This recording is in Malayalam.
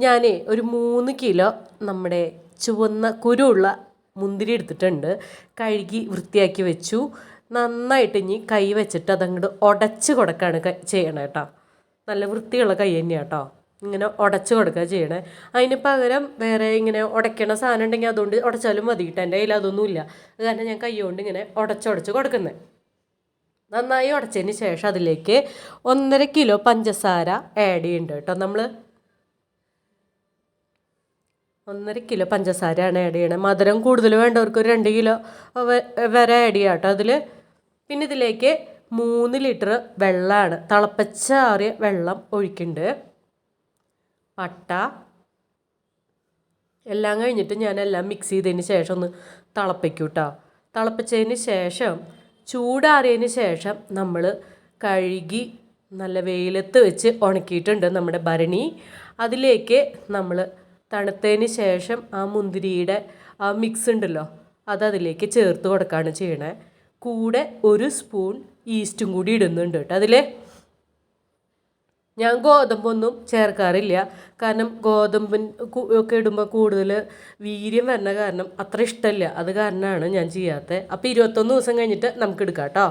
ഞാൻ ഒരു 3 കിലോ നമ്മുടെ ചുവന്ന കുരുള്ള മുന്തിരി എടുത്തിട്ടുണ്ട്. കഴുകി വൃത്തിയാക്കി വെച്ചു. നന്നായിട്ട് ഇനി കൈ വെച്ചിട്ട് അതങ്ങോട്ട് ഉടച്ച് കൊടുക്കുകയാണ് ചെയ്യണേ കേട്ടോ. നല്ല വൃത്തിയുള്ള കൈ തന്നെയാണ് കേട്ടോ. ഇങ്ങനെ ഉടച്ച് കൊടുക്കുക ചെയ്യണേ. അതിന് പകരം വേറെ ഇങ്ങനെ ഉടയ്ക്കണ സാധനം ഉണ്ടെങ്കിൽ അതുകൊണ്ട് ഉടച്ചാലും മതി കേട്ടോ. എൻ്റെ കയ്യിൽ അതൊന്നുമില്ല. അത് കാരണം ഞാൻ കൈ കൊണ്ട് ഇങ്ങനെ ഉടച്ച് കൊടുക്കുന്നത്. നന്നായി ഉടച്ചതിന് ശേഷം അതിലേക്ക് 1.5 കിലോ പഞ്ചസാര ആഡ് ചെയ്യുന്നുണ്ട് കേട്ടോ. നമ്മൾ 1.5 കിലോ പഞ്ചസാരയാണ് ആഡ് ചെയ്യണത്. മധുരം കൂടുതൽ വേണ്ടവർക്ക് ഒരു 2 കിലോ വരെ ആഡ് ചെയ്യാം കേട്ടോ അതിൽ. പിന്നെ ഇതിലേക്ക് 3 ലിറ്റർ വെള്ളമാണ്, തിളപ്പിച്ചാറിയ വെള്ളം ഒഴിക്കുന്നുണ്ട്. പട്ട എല്ലാം കഴിഞ്ഞിട്ട് ഞാനെല്ലാം മിക്സ് ചെയ്തതിന് ശേഷം ഒന്ന് തിളപ്പിക്കും കേട്ടോ. തിളപ്പിച്ചതിന് ശേഷം ചൂടാറിയതിന് ശേഷം നമ്മൾ കഴുകി നല്ല വെയിലത്ത് വെച്ച് ഉണക്കിയിട്ടുണ്ട് നമ്മുടെ ഭരണി. അതിലേക്ക് നമ്മൾ തണുത്തതിന് ശേഷം ആ മുന്തിരിയുടെ ആ മിക്സ് ഉണ്ടല്ലോ അതതിലേക്ക് ചേർത്ത് കൊടുക്കുകയാണ് ചെയ്യണേ. കൂടെ 1 സ്പൂൺ ഈസ്റ്റും കൂടി ഇടുന്നുണ്ട് കേട്ടോ അതിൽ. ഞാൻ ഗോതമ്പൊന്നും ചേർക്കാറില്ല, കാരണം ഗോതമ്പിൻ ഒക്കെ ഇടുമ്പോൾ കൂടുതൽ വീര്യം വരുന്ന കാരണം അത്ര ഇഷ്ടമല്ല. അത് കാരണമാണ് ഞാൻ ചെയ്യാത്തത്. അപ്പോൾ 21 ദിവസം കഴിഞ്ഞിട്ട് നമുക്ക് എടുക്കാം കേട്ടോ.